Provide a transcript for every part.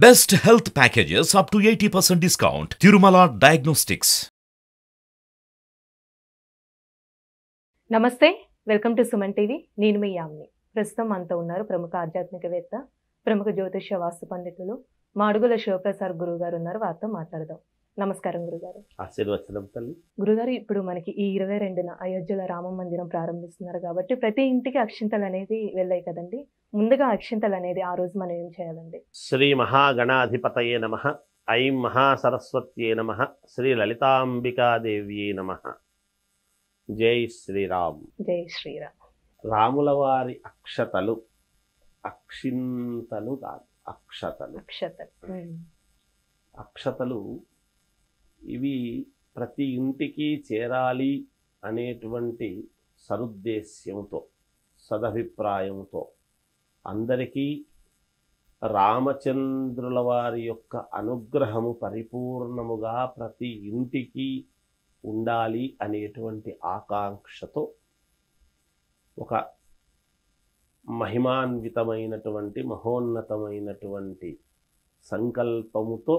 Best health packages up to 80% discount. Tirumala Diagnostics. నమస్తే, welcome to Suman TV. నేను మీ యామ్ని. ప్రస్తుతం మనతో ఉన్నారు ప్రముఖ ఆధ్యాత్మికవేత్త, ప్రముఖ జ్యోతిష్య వాస్తు పండితులు మాడుగుల శివప్రసాద్ గురువు గారు ఉన్నారు. వారితో మాట్లాడదాం. నమస్కారం గురుగారు. ఆశీర్వచనం తల్లి. గురుగారు, ఇప్పుడు మనకి ఈ 22న అయోధ్యలో రామ మందిరం ప్రారంభిస్తున్నారు కాబట్టి ప్రతి ఇంటికి అక్షింతలు అనేది వెళ్ళాయి కదండి. ముందుగా అక్షింతలు అనేది ఆ రోజు మనం ఏం చేయాలండి? శ్రీ మహాగణాధిపతయే నమః. ఐం మహాసరస్వత్యే నమః. శ్రీ లలితాంబికాదేవ్యే నమః. జై శ్రీరామ్. జై శ్రీరామ్. రాముల వారి అక్షతలు, అక్షింతలు కాదు, అక్షతలు. అక్షతలు ఇవి ప్రతి ఇంటికి చేరాలి అనేటువంటి సదుద్దేశ్యంతో, సదభిప్రాయంతో అందరికీ రామచంద్రుల వారి యొక్క అనుగ్రహము పరిపూర్ణముగా ప్రతి ఇంటికి ఉండాలి అనేటువంటి ఆకాంక్షతో ఒక మహిమాన్వితమైనటువంటి మహోన్నతమైనటువంటి సంకల్పముతో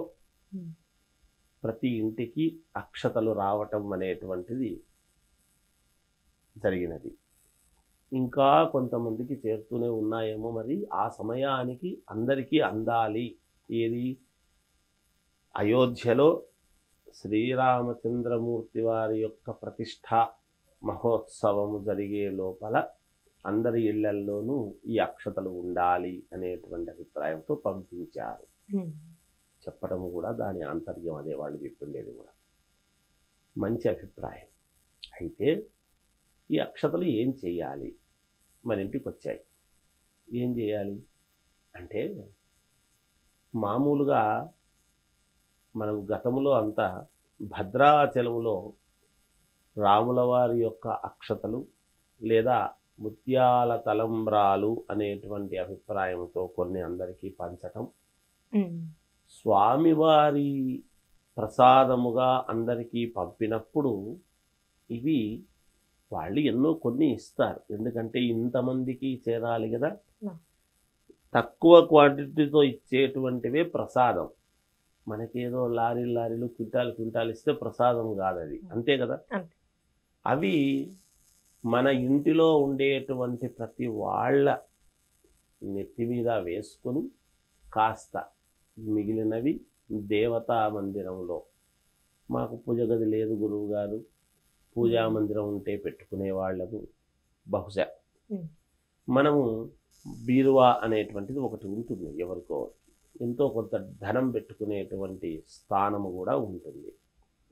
ప్రతి ఇంటికి అక్షతలు రావటం అనేటువంటిది జరిగినది. ఇంకా కొంతమందికి చేరుతూనే ఉన్నాయేమో. మరి ఆ సమయానికి అందరికీ అందాలి. ఏది? అయోధ్యలో శ్రీరామచంద్రమూర్తి వారి యొక్క ప్రతిష్ఠా మహోత్సవము జరిగే లోపల అందరి ఇళ్లల్లోనూ ఈ అక్షతలు ఉండాలి అనేటువంటి అభిప్రాయంతో పంపించారు. చెప్పడము కూడా దాని ఆంతర్యం అదే, వాళ్ళు చెప్పిండేది కూడా మంచి అభిప్రాయం. అయితే ఈ అక్షతలు ఏం చేయాలి? మన ఇంటికి వచ్చాయి, ఏం చేయాలి అంటే, మామూలుగా మనం గతంలో అంతా భద్రాచలంలో రాముల వారి యొక్క అక్షతలు లేదా ముత్యాల తలంబ్రాలు అనేటువంటి అభిప్రాయంతో కొన్ని అందరికీ పంచటం, స్వామివారి ప్రసాదముగా అందరికీ పంపినప్పుడు ఇవి వాళ్ళు ఎన్నో కొన్ని ఇస్తారు. ఎందుకంటే ఇంతమందికి చేరాలి కదా. తక్కువ క్వాంటిటీతో ఇచ్చేటువంటివే ప్రసాదం. మనకేదో లారీలు క్వింటాలు ఇస్తే ప్రసాదం కాదు అది, అంతే కదా. అవి మన ఇంటిలో ఉండేటువంటి ప్రతి వాళ్ళ నెత్తి మీద వేసుకొని కాస్త మిగిలినవి దేవతా మందిరంలో, మాకు పూజ గది లేదు గురువు గారు, పూజా మందిరం ఉంటే పెట్టుకునే వాళ్ళము, బహుశా మనము బీరువా అనేటువంటిది ఒకటి ఉంటుంది ఎవరికో, ఎంతో కొంత ధనం పెట్టుకునేటువంటి స్థానము కూడా ఉంటుంది.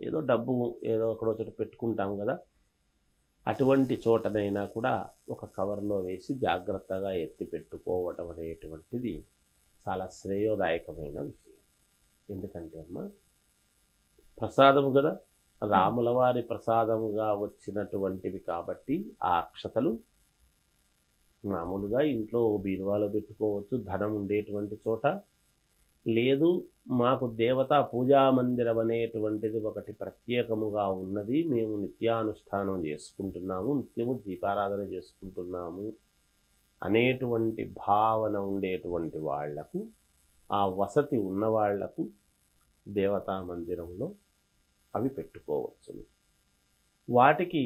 ఏదో డబ్బు ఏదో ఒకడో చోట పెట్టుకుంటాం కదా, అటువంటి చోటనైనా కూడా ఒక కవర్లో వేసి జాగ్రత్తగా ఎత్తి పెట్టుకోవటం అనేటువంటిది చాలా శ్రేయోదాయకమైన విషయం. ఎందుకంటే అమ్మ, ప్రసాదము కదా, రాముల వారి ప్రసాదముగా వచ్చినటువంటివి కాబట్టి ఆ అక్షతలు మామూలుగా ఇంట్లో బీరువాలో పెట్టుకోవచ్చు, ధనం ఉండేటువంటి చోట. లేదు, మాకు దేవతా పూజా మందిరం అనేటువంటిది ఒకటి ప్రత్యేకముగా ఉన్నది, మేము నిత్యానుష్ఠానం చేసుకుంటున్నాము, నిత్యము దీపారాధన చేసుకుంటున్నాము అనేటువంటి భావన ఉండేటువంటి వాళ్లకు, ఆ వసతి ఉన్నవాళ్లకు దేవతా మందిరంలో అవి పెట్టుకోవచ్చు. వాటికి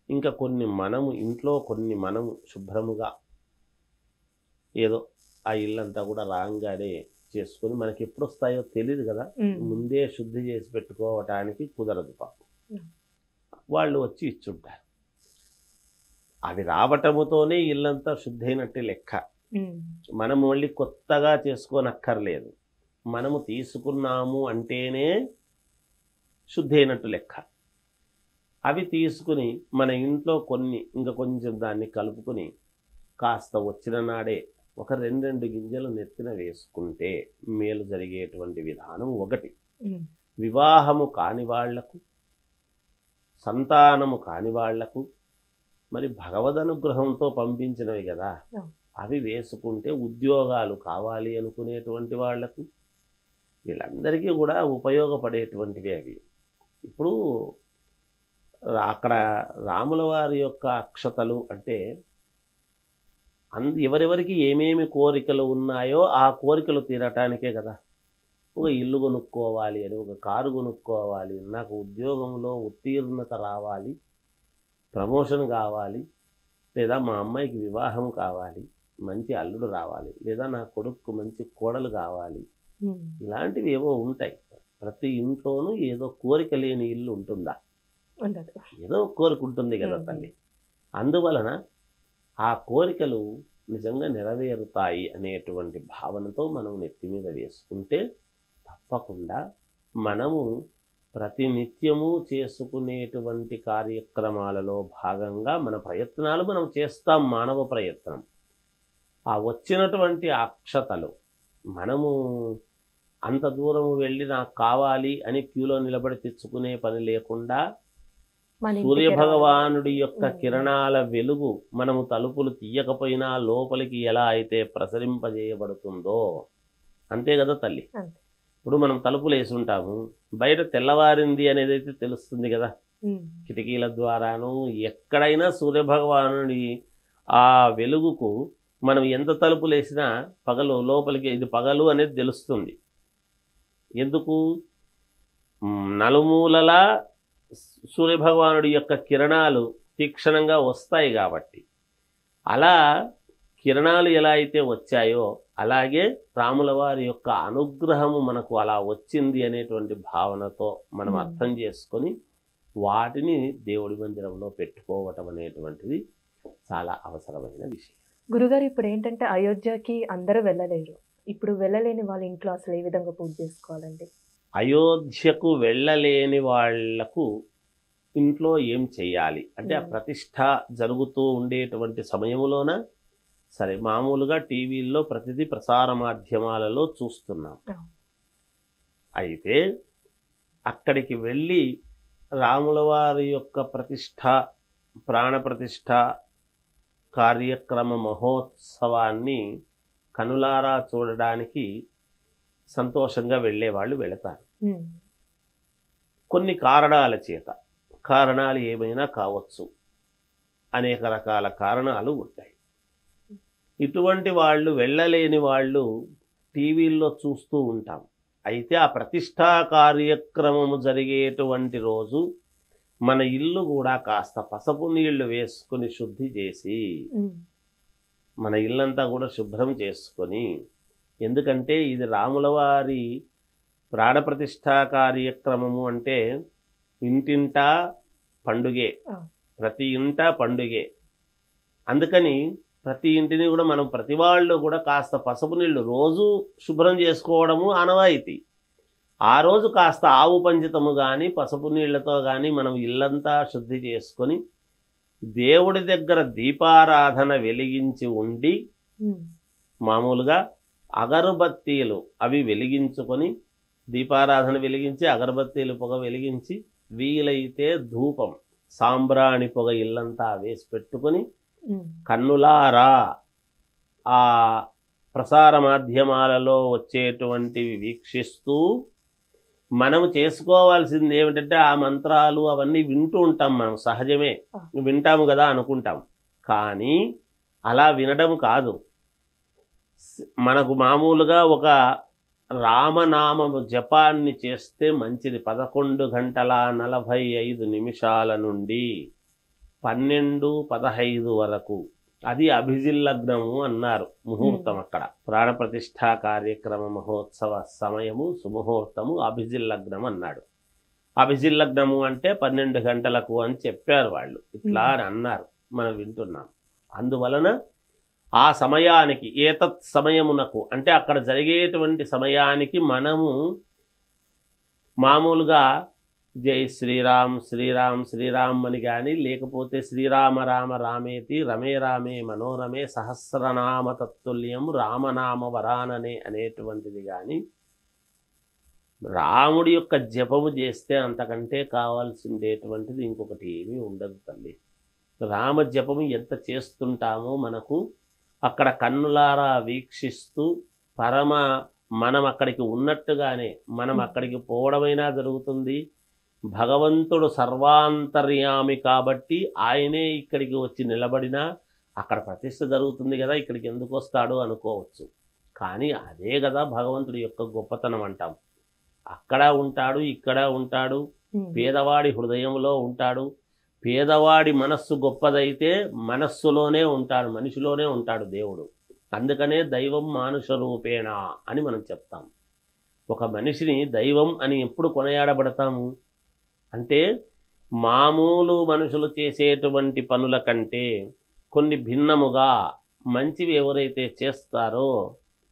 ఇంకా కొన్ని మనము ఇంట్లో కొన్ని మనము శుభ్రముగా ఏదో ఆ ఇల్లంతా కూడా రాంగానే చేసుకొని, మనకి ఎప్పుడు వస్తాయో తెలియదు కదా, ముందే శుద్ధి చేసి పెట్టుకోవటానికి కుదరదు పాపం. వాళ్ళు వచ్చి ఇచ్చుంటారు. అవి రావటముతోనే ఇల్లంతా శుద్ధి అయినట్టు లెక్క. మనము మళ్ళీ కొత్తగా చేసుకోనక్కర్లేదు. మనము తీసుకున్నాము అంటేనే శుద్ధి అయినట్టు లెక్క. అవి తీసుకుని మన ఇంట్లో కొన్ని ఇంకా కొంచెం దాన్ని కలుపుకొని కాస్త వచ్చిన నాడే ఒక 2 గింజలు నెత్తిన వేసుకుంటే మేలు జరిగేటువంటి విధానం ఒకటి. వివాహము కాని వాళ్లకు, సంతానము కాని వాళ్లకు, మరి భగవద్ అనుగ్రహంతో పంపించినవి కదా, అవి వేసుకుంటే ఉద్యోగాలు కావాలి అనుకునేటువంటి వాళ్లకు, వీళ్ళందరికీ కూడా ఉపయోగపడేటువంటివి అవి. ఇప్పుడు అక్కడ రాముల వారి యొక్క అక్షతలు అంటే ఎవరెవరికి ఏమేమి కోరికలు ఉన్నాయో ఆ కోరికలు తీరటానికే కదా. ఒక ఇల్లు కొనుక్కోవాలి అని, ఒక కారు కొనుక్కోవాలి, నాకు ఉద్యోగంలో ఉత్తీర్ణత రావాలి, ప్రమోషన్ కావాలి, లేదా మా అమ్మాయికి వివాహం కావాలి, మంచి అల్లుడు రావాలి, లేదా నా కొడుకు మంచి కోడలు కావాలి, ఇలాంటివి ఏవో ఉంటాయి. ప్రతి ఇంట్లోనూ ఏదో కోరిక లేని ఇల్లు ఉంటుందా? ఏదో కోరిక ఉంటుంది కదా తల్లి. అందువలన ఆ కోరికలు నిజంగా నెరవేరుతాయి అనేటువంటి భావనతో మనం నెత్తి మీద వేసుకుంటే తప్పకుండా మనము ప్రతినిత్యము చేసుకునేటువంటి కార్యక్రమాలలో భాగంగా మన ప్రయత్నాలు మనం చేస్తాం. మానవ ప్రయత్నం. ఆ వచ్చినటువంటి అక్షతలు మనము అంత దూరం వెళ్ళి నాకు కావాలి అని క్యూలో నిలబడి తెచ్చుకునే పని లేకుండా సూర్యభగవానుడి యొక్క కిరణాల వెలుగు మనము తలుపులు తీయకపోయినా లోపలికి ఎలా అయితే ప్రసరింపజేయబడుతుందో అంతే కదా తల్లి. ఇప్పుడు మనం తలుపులు వేసి ఉంటాము, బయట తెల్లవారింది అనేది అయితే తెలుస్తుంది కదా కిటికీల ద్వారాను. ఎక్కడైనా సూర్యభగవానుడి ఆ వెలుగుకు మనం ఎంత తలుపులు వేసినా పగలు లోపలికి ఇది పగలు అనేది తెలుస్తుంది. ఎందుకు? నలుమూలలా సూర్యభగవానుడి యొక్క కిరణాలు తీక్షణంగా వస్తాయి కాబట్టి. అలా కిరణాలు ఎలా అయితే వచ్చాయో అలాగే రాముల వారి యొక్క అనుగ్రహము మనకు అలా వచ్చింది అనేటువంటి భావనతో మనం అర్థం చేసుకొని వాటిని దేవుడి మందిరంలో పెట్టుకోవటం అనేటువంటిది చాలా అవసరమైన విషయం. గురుగారు, ఇప్పుడు ఏంటంటే అయోధ్యకి అందరూ వెళ్ళలేరు. ఇప్పుడు వెళ్ళలేని వాళ్ళ ఇంట్లో అసలు ఏ విధంగా పూజ చేసుకోవాలండి? అయోధ్యకు వెళ్ళలేని వాళ్లకు ఇంట్లో ఏం చేయాలి అంటే, ఆ ప్రతిష్ట జరుగుతూ ఉండేటువంటి సమయంలోన సరే మామూలుగా టీవీల్లో ప్రతిదీ ప్రసార మాధ్యమాలలో చూస్తున్నాం. అయితే అక్కడికి వెళ్ళి రాముల వారి యొక్క ప్రతిష్ట, ప్రాణప్రతిష్ఠ కార్యక్రమ మహోత్సవాన్ని కనులారా చూడడానికి సంతోషంగా వెళ్ళేవాళ్ళు వెళతారు. కొన్ని కారణాల చేత, కారణాలు ఏమైనా కావచ్చు, అనేక రకాల కారణాలు ఉంటాయి. ఇటువంటి వాళ్ళు వెళ్ళలేని వాళ్ళు టీవీల్లో చూస్తూ ఉంటాం. అయితే ఆ ప్రతిష్ఠా కార్యక్రమము జరిగేటువంటి రోజు మన ఇల్లు కూడా కాస్త పసుపు నీళ్లు వేసుకొని శుద్ధి చేసి మన ఇల్లంతా కూడా శుభ్రం చేసుకొని, ఎందుకంటే ఇది రాముల వారి ప్రాణప్రతిష్ఠా కార్యక్రమము అంటే ఇంటింటా పండుగే, ప్రతి ఇంట పండుగే. అందుకని ప్రతి ఇంటిని కూడా మనం ప్రతి వాళ్ళు కూడా కాస్త పసుపు నీళ్లు రోజు శుభ్రం చేసుకోవడము ఆనవాయితీ. ఆ రోజు కాస్త ఆవు పంచితము కానీ పసుపు నీళ్లతో కానీ మనం ఇల్లంతా శుద్ధి చేసుకొని దేవుడి దగ్గర దీపారాధన వెలిగించి ఉండి, మామూలుగా అగరబత్తీలు అవి వెలిగించుకొని, దీపారాధన వెలిగించి అగరబత్తీలు పొగ వెలిగించి, వీలైతే ధూపం సాంబ్రాణి పొగ ఇల్లంతా వేసి పెట్టుకొని కన్నులారా ఆ ప్రసార మాధ్యమాలలో వచ్చేటువంటివి వీక్షిస్తూ మనము చేసుకోవాల్సింది ఏమిటంటే ఆ మంత్రాలు అవన్నీ వింటూ ఉంటాం. మనం సహజమే వింటాము కదా అనుకుంటాం. కానీ అలా వినడం కాదు, మనకు మామూలుగా ఒక రామనామము జపాన్ని చేస్తే మంచిది. 11 గంటల 45 నిమిషాల నుండి 12:15 వరకు, అది అభిజిల్లగ్నము అన్నారు ముహూర్తం. అక్కడ ప్రాణప్రతిష్ఠా కార్యక్రమ మహోత్సవ సమయము సుముహూర్తము అభిజిల్లగ్నం అన్నాడు. అభిజిల్లగ్నము అంటే 12 గంటలకు అని చెప్పారు వాళ్ళు, ఇట్లా అని అన్నారు, మనం వింటున్నాం. అందువలన ఆ సమయానికి, ఏతత్ సమయమునకు అంటే అక్కడ జరిగేటువంటి సమయానికి మనము మామూలుగా జై శ్రీరామ్ శ్రీరామ్ శ్రీరామ్ అని కానీ, లేకపోతే శ్రీరామ రామ రామేతి రమే రామే మనోరమే సహస్రనామ తత్తుల్యం రామనామ వరాననే అనేటువంటిది కానీ, రాముడి యొక్క జపము చేస్తే అంతకంటే కావాల్సిందేటువంటిది ఇంకొకటి ఏమీ ఉండదు తల్లి. రామ జపము ఎంత చేస్తుంటామో మనకు అక్కడ కన్నులారా వీక్షిస్తూ మనం అక్కడికి ఉన్నట్టుగానే మనం అక్కడికి పోవడమైనా జరుగుతుంది. భగవంతుడు సర్వాంతర్యామి కాబట్టి ఆయనే ఇక్కడికి వచ్చి నిలబడినా అక్కడ ప్రతిష్ఠ జరుగుతుంది కదా, ఇక్కడికి ఎందుకు వస్తాడు అనుకోవచ్చు. కానీ అదే కదా భగవంతుడి యొక్క గొప్పతనం అంటాం. అక్కడ ఉంటాడు, ఇక్కడ ఉంటాడు, పేదవాడి హృదయంలో ఉంటాడు. పేదవాడి మనస్సు గొప్పదైతే మనస్సులోనే ఉంటాడు, మనిషిలోనే ఉంటాడు దేవుడు. అందుకనే దైవం మానుష రూపేణ అని మనం చెప్తాం. ఒక మనిషిని దైవం అని ఎప్పుడు కొనియాడబడతాము అంటే, మామూలు మనుషులు చేసేటువంటి పనుల కంటే కొన్ని భిన్నముగా మంచివి ఎవరైతే చేస్తారో,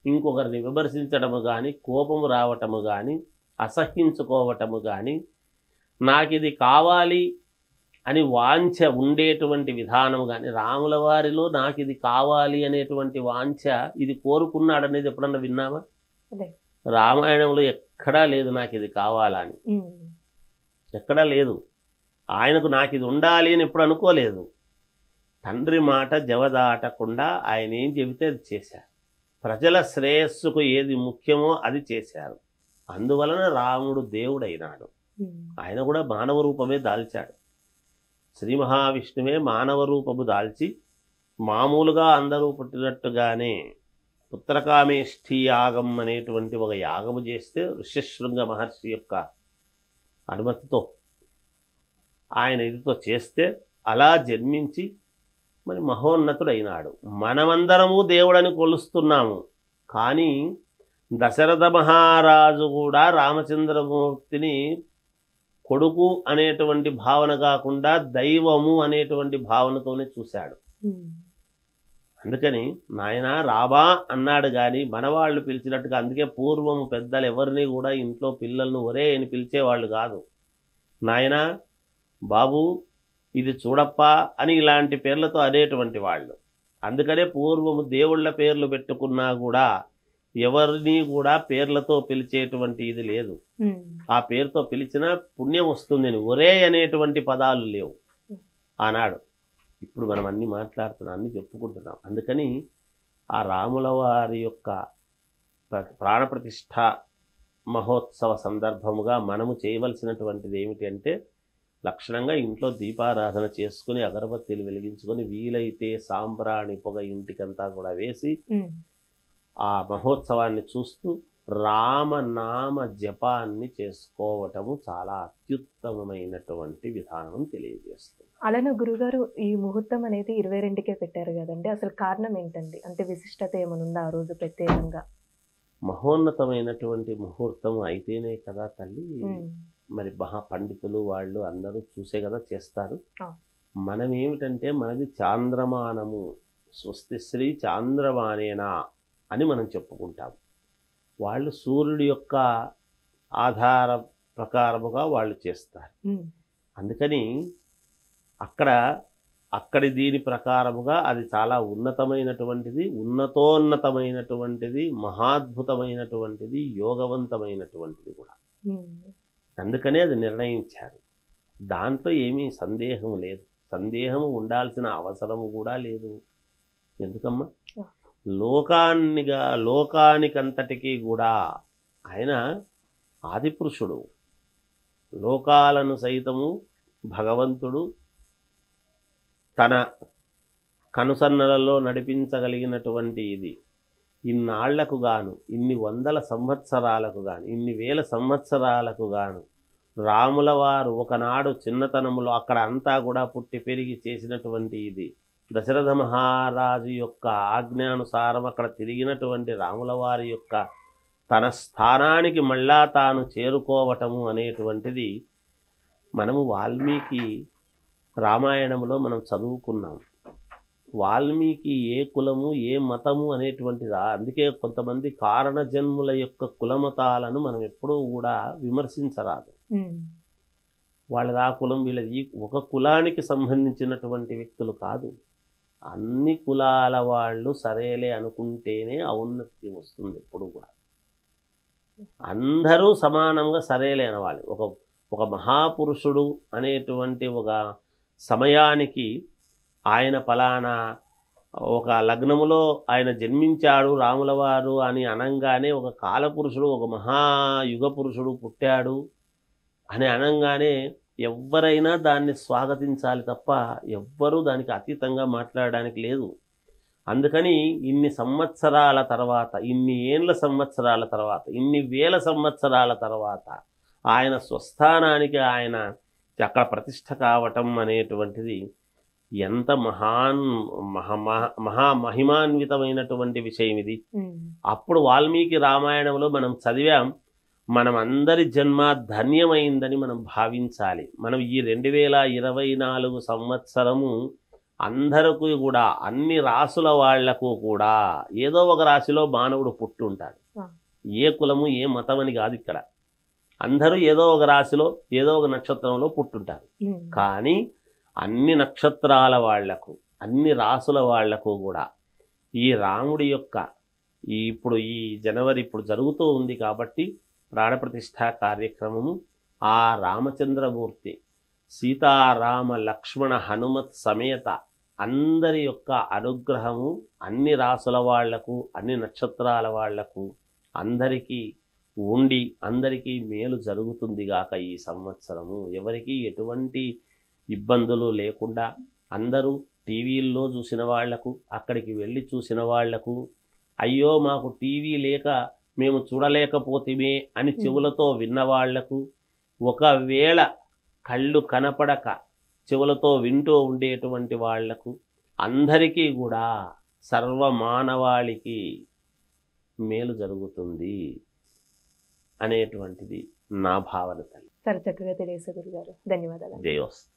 ఇంకొకరిని విమర్శించడము కానీ, కోపము రావటము కానీ, అసహ్యించుకోవటము కానీ, నాకు ఇది కావాలి అని వాంఛ ఉండేటువంటి విధానం కానీ, రాముల వారిలో నాకు ఇది కావాలి అనేటువంటి వాంఛ, ఇది కోరుకున్నాడనేది ఎప్పుడన్నా విన్నామా? రామాయణంలో ఎక్కడా లేదు నాకు ఇది కావాలని, ఎక్కడా లేదు. ఆయనకు నాకు ఇది ఉండాలి అని ఎప్పుడు అనుకోలేదు. తండ్రి మాట జవదాటకుండా ఆయన ఏం చెబితే అది చేశారు. ప్రజల శ్రేయస్సుకు ఏది ముఖ్యమో అది చేశారు. అందువలన రాముడు దేవుడైనాడు. ఆయన కూడా మానవ రూపమే దాల్చాడు. శ్రీ మహావిష్ణువే మానవ రూపము దాల్చి, మామూలుగా అందరూ పుట్టినట్టుగానే పుత్రకామేష్ఠి యాగం అనేటువంటి ఒక యాగము చేస్తే, ఋష్యశృంగ మహర్షి యొక్క అనుమతితో ఆయన ఇదితో చేస్తే అలా జన్మించి మరి మహోన్నతుడైనాడు. మనమందరము దేవుడని కొలుస్తున్నాము. కానీ దశరథ మహారాజు కూడా రామచంద్రమూర్తిని కొడుకు అనేటువంటి భావన కాకుండా దైవము అనేటువంటి భావనతోనే చూశాడు. అందుకని నాయన రాబా అన్నాడు కానీ మనవాళ్ళు పిలిచినట్టుగా, అందుకే పూర్వము పెద్దలు ఎవరిని కూడా ఇంట్లో పిల్లలను ఒరే అని పిలిచేవాళ్ళు కాదు. నాయన, బాబు, ఇది చూడప్పా అని ఇలాంటి పేర్లతో అనేటువంటి వాళ్ళు. అందుకనే పూర్వము దేవుళ్ళ పేర్లు పెట్టుకున్నా కూడా ఎవరిని కూడా పేర్లతో పిలిచేటువంటి ఇది లేదు. ఆ పేరుతో పిలిచినా పుణ్యం వస్తుంది. ఒరే అనేటువంటి పదాలు లేవు ఆనాడు. ఇప్పుడు మనం అన్ని మాట్లాడుతున్నాం, అన్ని చెప్పుకుంటున్నాం. అందుకని ఆ రాముల వారి యొక్క ప్రాణప్రతిష్ఠ మహోత్సవ సందర్భముగా మనము చేయవలసినటువంటిది ఏమిటి అంటే, లక్షణంగా ఇంట్లో దీపారాధన చేసుకుని అగరబత్తీలు వెలిగించుకొని వీలైతే సాంబ్రాణి పొగ ఇంటికంతా కూడా వేసి ఆ మహోత్సవాన్ని చూస్తూ రామనామ జపాన్ని చేసుకోవటము చాలా అత్యుత్తమమైనటువంటి విధానం తెలియజేస్తుంది. అలానే గురుగారు, ఈ ముహూర్తం అనేది 22కే పెట్టారు కదండి, అసలు కారణం ఏంటండి? అంటే విశిష్టత ఏమనుందా ఆ రోజు ప్రత్యేకంగా? మహోన్నతమైనటువంటి ముహూర్తం అయితేనే కదా తల్లి మరి మహా పండితులు వాళ్ళు అందరూ చూసే కదా చేస్తారు. మనం ఏమిటంటే మనది చాంద్రమానము, స్వస్తి శ్రీ చాంద్రమానేనా అని మనం చెప్పుకుంటాం. వాళ్ళు సూర్యుడి యొక్క ఆధార ప్రకారముగా వాళ్ళు చేస్తారు. అందుకని అక్కడి దీని ప్రకారముగా అది చాలా ఉన్నతమైనటువంటిది, ఉన్నతోన్నతమైనటువంటిది, మహాద్భుతమైనటువంటిది, యోగవంతమైనటువంటిది కూడా. అందుకనే అది నిర్ణయించారు. దాంట్లో ఏమీ సందేహం లేదు, సందేహం ఉండాల్సిన అవసరము కూడా లేదు. ఎందుకమ్మా? లోకానికంతటికీ కూడా ఆయన ఆదిపురుషుడు. లోకాలను సైతము భగవంతుడు తన కనుసన్నలలో నడిపించగలిగినటువంటి ఇది. ఇన్నాళ్లకు గాను, ఇన్ని వందల సంవత్సరాలకు గాను, ఇన్ని వేల సంవత్సరాలకు గాను రాముల వారు ఒకనాడు చిన్నతనములో అక్కడ అంతా కూడా పుట్టి పెరిగి చేసినటువంటి ఇది. దశరథ మహారాజు యొక్క ఆజ్ఞానుసారం అక్కడ తిరిగినటువంటి రాముల వారి యొక్క తన స్థానానికి మళ్ళా తాను చేరుకోవటము అనేటువంటిది మనము వాల్మీకి రామాయణంలో మనం చదువుకున్నాం. వాల్మీకి ఏ కులము ఏ మతము అనేటువంటిదా. అందుకే కొంతమంది కారణ జన్ముల యొక్క కులమతాలను మనం ఎప్పుడూ కూడా విమర్శించరాదు. వాళ్ళది ఆ కులం, వీళ్ళది ఒక కులానికి సంబంధించినటువంటి వ్యక్తులు కాదు. అన్ని కులాల వాళ్ళు సరేలే అనుకుంటేనే ఔన్నత్యం వస్తుంది. ఎప్పుడు కూడా అందరూ సమానంగా సరేలే అనవాలి. ఒక మహాపురుషుడు అనేటువంటి ఒక సమయానికి ఆయన ఫలానా ఒక లగ్నములో ఆయన జన్మించాడు రాముల వారు అని అనంగానే, ఒక కాలపురుషుడు, ఒక మహాయుగ పురుషుడు పుట్టాడు అని అనంగానే ఎవరైనా దాన్ని స్వాగతించాలి తప్ప ఎవ్వరూ దానికి అతీతంగా మాట్లాడడానికి లేదు. అందుకని ఇన్ని సంవత్సరాల తర్వాత, ఇన్ని ఏండ్ల సంవత్సరాల తర్వాత, ఇన్ని వేల సంవత్సరాల తర్వాత ఆయన స్వస్థానానికి ఆయన అక్కడ ప్రతిష్ఠ కావటం అనేటువంటిది ఎంత మహామహిమాన్వితమైనటువంటి విషయం ఇది. అప్పుడు వాల్మీకి రామాయణంలో మనం చదివాం, మనం అందరి జన్మ ధన్యమైందని మనం భావించాలి. మనం ఈ 2024 సంవత్సరము అందరికీ కూడా, అన్ని రాసుల వాళ్లకు కూడా ఏదో ఒక రాశిలో మానవుడు పుట్టుంటాడు. ఏ కులము ఏ మతం అని కాదు, ఇక్కడ అందరూ ఏదో ఒక రాశిలో ఏదో ఒక నక్షత్రంలో పుట్టుంటారు. కానీ అన్ని నక్షత్రాల వాళ్లకు, అన్ని రాసుల వాళ్లకు కూడా ఈ రాముడి యొక్క ఇప్పుడు ఈ జనవరి ఇప్పుడు జరుగుతూ ఉంది కాబట్టి ప్రాణప్రతిష్ఠ కార్యక్రమము ఆ రామచంద్రమూర్తి సీతారామ లక్ష్మణ హనుమత్ సమేత అందరి యొక్క అనుగ్రహము అన్ని రాసుల వాళ్లకు, అన్ని నక్షత్రాల వాళ్లకు అందరికీ ఉండి అందరికీ మేలు జరుగుతుంది గాక ఈ సంవత్సరము. ఎవరికి ఎటువంటి ఇబ్బందులు లేకుండా అందరూ టీవీల్లో చూసిన వాళ్లకు, అక్కడికి వెళ్ళి చూసిన వాళ్లకు, అయ్యో మాకు టీవీ లేక మేము చూడలేకపోతేమే అని చెవులతో విన్నవాళ్లకు, ఒకవేళ కళ్ళు కనపడక చెవులతో వింటూ ఉండేటువంటి వాళ్లకు అందరికీ కూడా సర్వమానవాళికి మేలు జరుగుతుంది అనేటువంటిది నా భావన. తల్లి చాలా చక్కగా తెలియజేశారు గురుగారు. ధన్యవాదాలు. జయోస్తు.